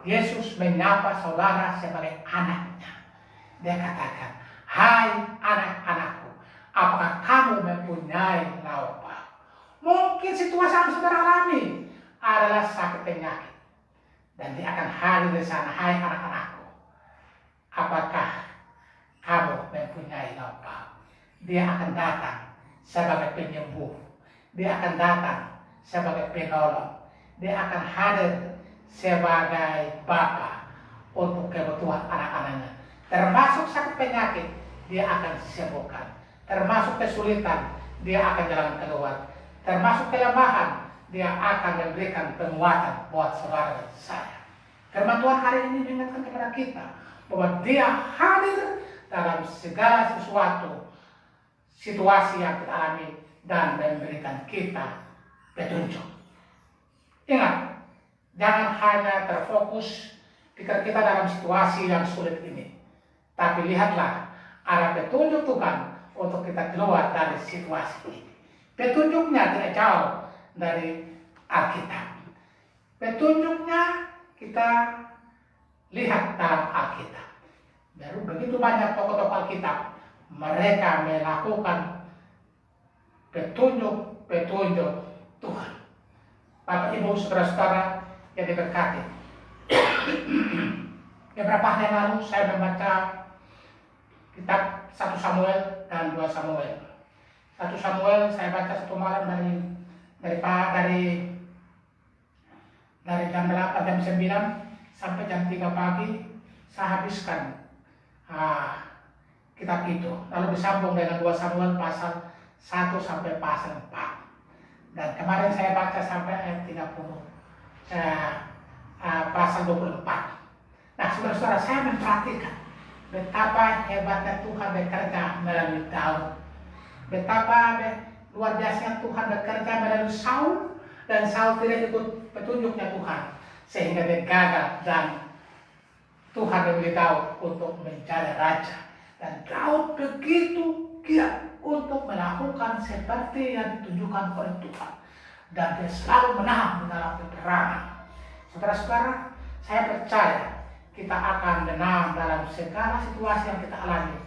Yesus menyapa saudara sebagai anaknya. Dia katakan, "Hai anak-anakku, apakah kamu mempunyai lauk pauk?" Mungkin situasi yang saudara alami adalah sakit penyakit. Dan dia akan hadir di sana, "Hai anak-anakku, apakah kamu mempunyai lauk pauk?" Dia akan datang sebagai penyembuh. Dia akan datang sebagai penolong. Dia akan hadir sebagai Bapa untuk kebutuhan anak-anaknya. Termasuk sakit penyakit, dia akan sembuhkan. Termasuk kesulitan, dia akan jalan keluar. Termasuk kelemahan, dia akan memberikan penguatan buat saudara dan saya. Firman Tuhan hari ini mengingatkan kepada kita bahwa dia hadir dalam segala sesuatu, situasi yang kita alami, dan memberikan kita petunjuk. Ingat, jangan hanya terfokus pikir kita dalam situasi yang sulit ini. Tapi lihatlah, ada petunjuk Tuhan untuk kita keluar dari situasi ini. Petunjuknya tidak jauh dari Alkitab. Petunjuknya kita lihat dalam Alkitab. Baru begitu banyak tokoh-tokoh Alkitab, mereka melakukan petunjuk-petunjuk Tuhan. Bapak Ibu saudara-saudara yang diberkati. Beberapa hari yang lalu saya membaca kitab 1 Samuel dan 2 Samuel. 1 Samuel saya baca satu malam dari jam 8 jam 9 sampai jam 3 pagi saya habiskan kitab itu. Lalu disambung dengan 2 Samuel pasal 1 sampai pasal 4. Dan kemarin saya baca sampai ayat 30, pasal 24. Nah, saudara-saudara, saya memperhatikan betapa hebatnya Tuhan bekerja melalui Daud. Betapa luar biasa Tuhan bekerja melalui Saul, dan Saul tidak ikut petunjuknya Tuhan, sehingga dia gagal, dan Tuhan memilih Daud untuk menjadi raja. Dan Daud begitu giat untuk melakukan seperti yang ditunjukkan oleh Tuhan, dan dia selalu menang dalam peperangan. Saudara-saudara, saya percaya kita akan menang dalam segala situasi yang kita alami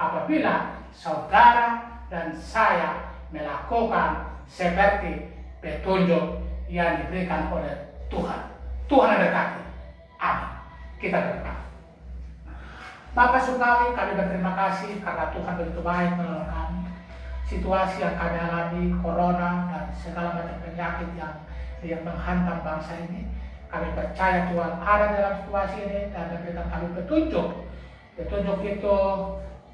apabila saudara dan saya melakukan seperti petunjuk yang diberikan oleh Tuhan. Tuhan ada kaki. Amin. Kita berdoa. Bapa surgawi, kami berterima kasih karena Tuhan begitu baik menolong kami. Situasi yang kami alami, corona dan segala macam penyakit yang menghantam bangsa ini, kami percaya Tuhan ada dalam situasi ini dan memberikan kami petunjuk. Petunjuk itu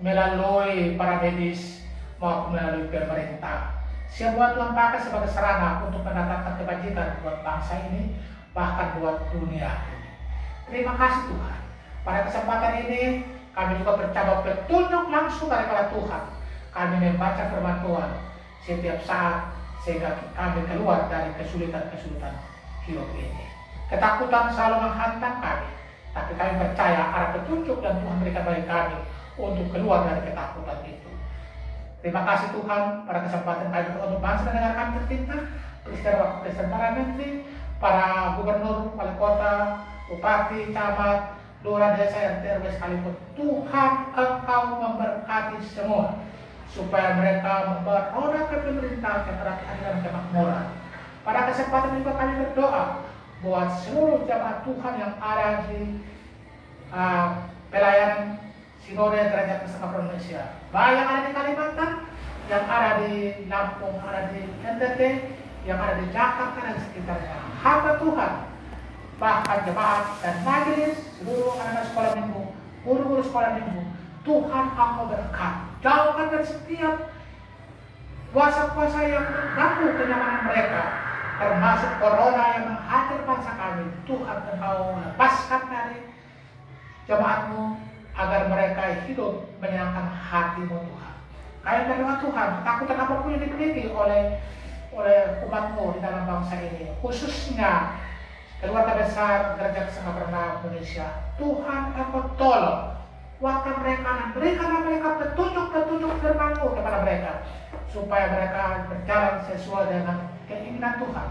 melalui para medis maupun melalui pemerintah. Semua Tuhan pakai sebagai sarana untuk mendatangkan kebajikan buat bangsa ini, bahkan buat dunia ini. Terima kasih Tuhan. Pada kesempatan ini kami juga bercoba petunjuk langsung daripada Tuhan. Kami membaca firman Tuhan setiap saat sehingga kami keluar dari kesulitan-kesulitan hidup ini. Ketakutan selalu menghantam kami, tapi kami percaya ada petunjuk yang Tuhan berikan bagi kami untuk keluar dari ketakutan itu. Terima kasih Tuhan pada kesempatan kami untuk bangsa dan negara kami tercinta, Presiden Wakil Presiden para Menteri, para Gubernur, Wali Kota, Bupati, Camat, Lurah, Desa, RT, RW sekalipun. Tuhan Engkau memberkati semua supaya mereka membawa roda kepemerintahan secara keadilan dan kemakmuran. Pada kesempatan juga kami berdoa buat seluruh jamaah Tuhan yang ada di pelayanan Sinode Derajat Kesempatan Indonesia, baik yang ada di Kalimantan, yang ada di Lampung, ada di NTT, yang ada di Jakarta dan sekitarnya. Hamba Tuhan, bahkan jemaat dan majelis, seluruh anak sekolah minggu, guru-guru sekolah minggu, Tuhan Engkau berkati. Jauhkan dari setiap kuasa-kuasa yang mengganggu kenyamanan mereka, termasuk corona yang menghajar bangsa kami. Tuhan, Engkau lepaskan dari jemaat-Mu agar mereka hidup menyenangkan hati-Mu Tuhan. Kami berdoa Tuhan, ketakutan apapun yang dimiliki oleh umat-Mu di dalam bangsa ini, khususnya keluarga besar Gereja Kesengah Bernama Indonesia. Tuhan, Engkau tolong kuatkan mereka dan berikanlah mereka petunjuk-petunjuk firman-Mu kepada mereka, supaya mereka berjalan sesuai dengan keinginan Tuhan,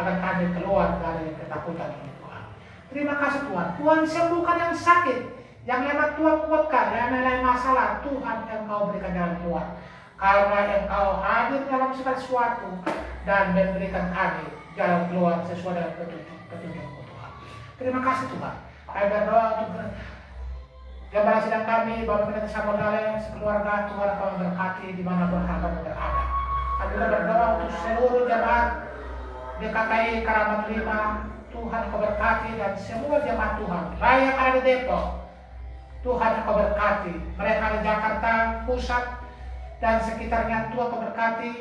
agar kami keluar dari ketakutan ini Tuhan. Terima kasih Tuhan. Tuhan sembuhkan yang sakit, yang lemah Tuhan kuatkan, yang lain masalah Tuhan Engkau berikan jalan keluar, karena Engkau hadir dalam segala sesuatu dan memberikan kami jalan keluar sesuai dengan petunjuk-petunjuk-Mu Tuhan. Terima kasih Tuhan. Kami berdoa untuk Gembala sidang kami, Bapak Pendeta Samuel Dale, sekeluarga, Tuhan Engkau memberkati dimanapun hamba berada. Kami juga berdoa untuk seluruh jemaat GKKI Keramat 5, Tuhan Engkau berkati, dan semua jemaat Tuhan, baik yang ada di Depok, Tuhan Engkau berkati. Mereka di Jakarta Pusat dan sekitarnya, Tuhan Engkau berkati.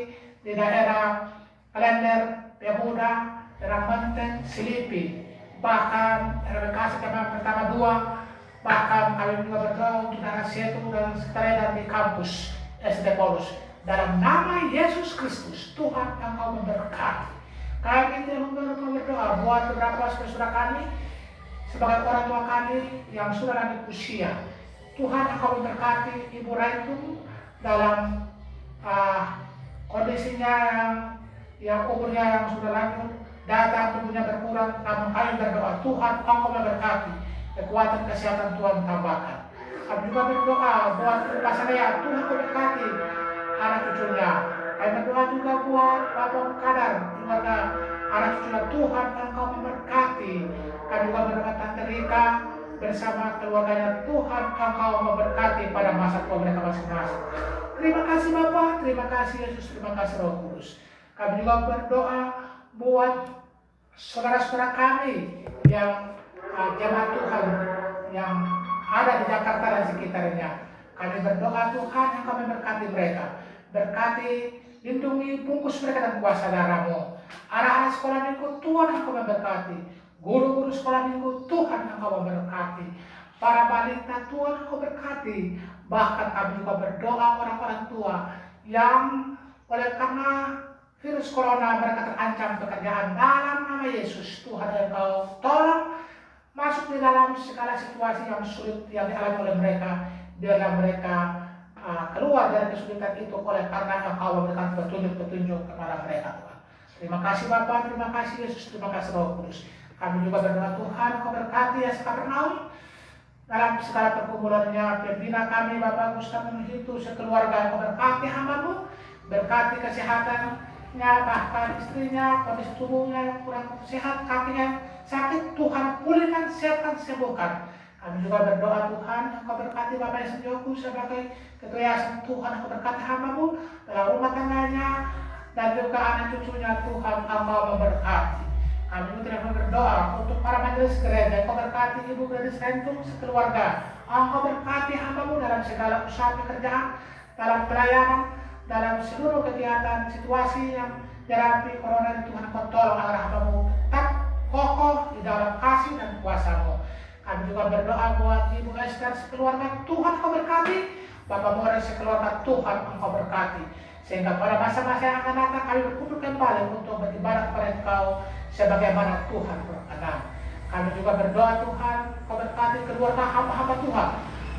Di daerah Klender, Pemuda, daerah Menteng, Silipi, bahkan daerah Bekasi pertama 2, bahkan kami juga berdoa untuk daerah Setu dan sekitarnya dan di kampus SD Paulus. Dalam nama Yesus Kristus, Tuhan Engkau memberkati. Kami berdoa buat beberapa saudara kami sebagai orang tua kami yang sudah lanjut usia. Tuhan Engkau memberkati Ibu Rentung dalam kondisinya yang umurnya yang sudah lanjut, data tubuhnya berkurang. Namun kami berdoa Tuhan Engkau memberkati, kekuatan kesehatan Tuhan tambahkan. Kami juga berdoa buat pasangan Tuhan memberkati anak cucunya. Kami berdoa juga buat Bapak Kadar, keluarga anak cucunya. Tuhan Engkau memberkati. Kami juga berdoa Tante Rika bersama keluarganya. Tuhan Engkau memberkati pada masa tua mereka masing-masing. Terima kasih Bapak, terima kasih Yesus, terima kasih Roh Kudus. Kami juga berdoa buat saudara-saudara kami yang jemaat Tuhan yang ada di Jakarta dan sekitarnya. Kami berdoa Tuhan Engkau memberkati mereka. Berkati, lindungi, bungkus mereka dan kuasa darah-Mu. Anak-anak sekolah minggu Tuhan Engkau memberkati. Guru-guru sekolah minggu Tuhan Engkau memberkati. Para balita Tuhan Engkau berkati. Bahkan kami juga berdoa orang-orang tua yang oleh karena virus corona mereka terancam pekerjaan, dalam nama Yesus Tuhan Engkau tolong masuk di dalam segala situasi yang sulit yang dialami oleh mereka, biarlah mereka keluar dari kesulitan itu oleh karena Engkau memberikan petunjuk-petunjuk kepada mereka Tuhan. Terima kasih Bapa, terima kasih Yesus, terima kasih Roh Kudus. Kami juga berdoa Tuhan Engkau berkati ya Kapernaum dalam segala pergumulannya. Pembina kami Bapak Gustaf Menghitu sekeluarga, Engkau berkati hamba-Mu, berkati kesehatannya, bahkan istrinya, kondisi tubuhnya yang kurang sehat, kakinya sakit, Tuhan pulihkan, sehatkan, sembuhkan. Kami juga berdoa Tuhan Engkau berkati Bapak Senjoku sebagai ketua yayasan. Tuhan Engkau berkati hamba-Mu dalam rumah tangganya dan juga anak cucunya. Tuhan Engkau memberkati. Kami juga tidak berdoa untuk para majelis gereja. Engkau berkati Ibu Gladys Rentung sekeluarga. Engkau berkati hamba-Mu dalam segala usaha pekerjaan, dalam pelayanan, dalam seluruh kegiatan situasi yang dihadapi corona. Tuhan Engkau tolong agar hamba-Mu tetap kokoh di dalam kasih dan kuasa-Mu. Kami juga berdoa buat Ibu Esther sekeluarga. Tuhan Engkau berkati. Bapak Morris sekeluarga. Tuhan Engkau berkati. Sehingga pada masa-masa yang akan datang kami berkumpul kembali untuk beribadah kepada Engkau sebagaimana Tuhan berkenan. Kami juga berdoa Tuhan Engkau berkati keluarga hamba-hamba Tuhan,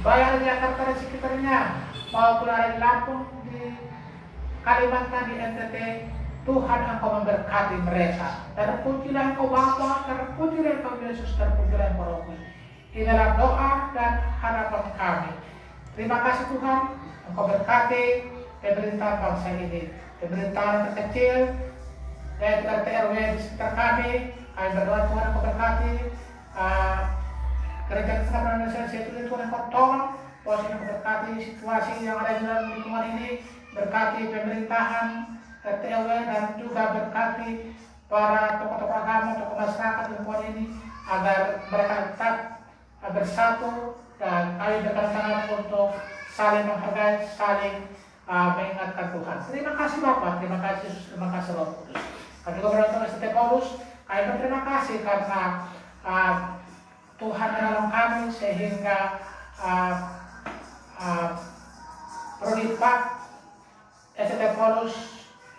baik di Jakarta dan sekitarnya maupun ada di Lampung, di Kalimantan, di NTT. Tuhan Engkau memberkati mereka. Terpujilah Engkau Bapa, terpujilah Engkau Yesus, terpujilah Engkau Roh Kudus. Inilah doa dan harapan kami. Terima kasih Tuhan, Engkau berkati pemerintahan bangsa ini, pemerintahan terkecil dan RT RW di sekitar kami. Kami berdoa Tuhan Engkau berkati Gereja Kesengah Indonesia Setu. Tuhan Engkau tolong, Tuhan Engkau berkati situasi yang ada di dalam lingkungan ini, berkati pemerintahan RT RW dan juga berkati para tokoh-tokoh agama, tokoh masyarakat di lingkungan ini agar mereka tetap bersatu dan kami berkata untuk saling menghargai, saling mengingatkan Tuhan. Terima kasih Bapak, terima kasih Yesus, terima kasih Roh Kudus. Kami juga berdoa Santo Paulus, kami berterima kasih karena Tuhan menolong kami sehingga Prodi Pak Santo Paulus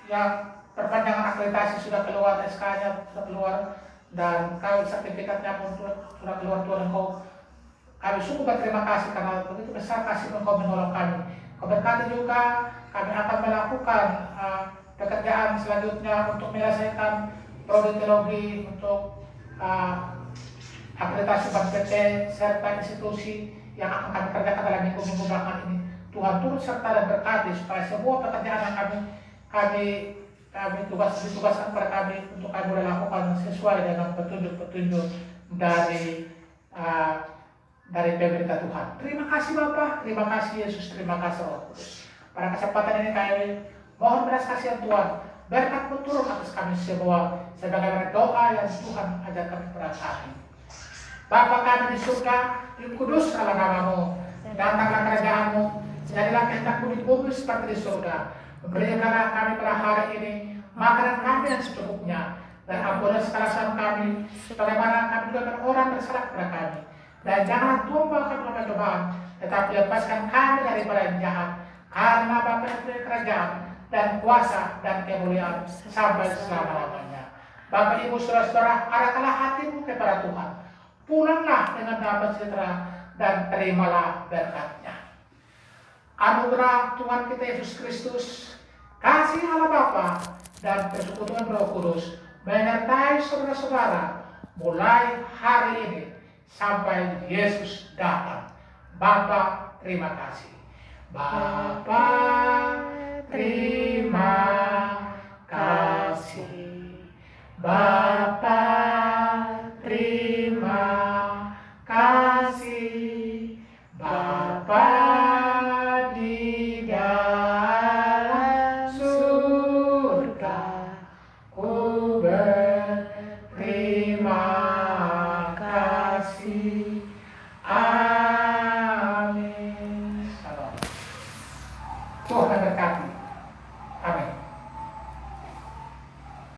yang perpanjangan akreditasi sudah keluar, SK-nya sudah keluar, dan kau sertifikatnya pun sudah keluar. Tuhan Engkau, kami sungguh berterima kasih karena begitu besar kasih Engkau menolong kami. Kau berkati juga kami akan melakukan pekerjaan selanjutnya untuk menyelesaikan prodi teologi untuk akreditasi Bank PT serta institusi yang akan kami kerjakan dalam minggu-minggu belakangan ini. Tuhan turut serta dan berkati supaya semua pekerjaan yang kami ditugaskan kepada kami untuk kami boleh lakukan sesuai dengan petunjuk-petunjuk dari pemerintah Tuhan. Terima kasih Bapa, terima kasih Yesus, terima kasih Roh Kudus. Pada kesempatan ini kami mohon belas kasihan Tuhan, berkat turun atas kami semua sebagaimana doa yang Tuhan ajarkan kepada kami. Bapa kami di surga, dikuduskanlah namamu, datanglah kerajaan-Mu, jadilah kehendak-Mu di bumi seperti di surga. Berikanlah kami pada hari ini makanan kami yang secukupnya, dan ampunilah segala kesalahan kami, sebagaimana kami juga orang bersalah kepada kami. Dan jangan Tuhan bawa kami dalam cobaan, tetapi lepaskan kami daripada yang jahat. Karena Bapa itu kerajaan dan kuasa dan kemuliaan sampai selama-lamanya. Bapak Ibu Saudara-saudara, arahkanlah hatimu kepada Tuhan. Pulanglah dengan damai sejahtera dan terimalah berkat-Nya. Anugerah Tuhan kita Yesus Kristus, kasih Allah Bapa dan persekutuan Roh Kudus menyertai saudara-saudara mulai hari ini sampai Yesus datang. Bapa, terima kasih. Bapa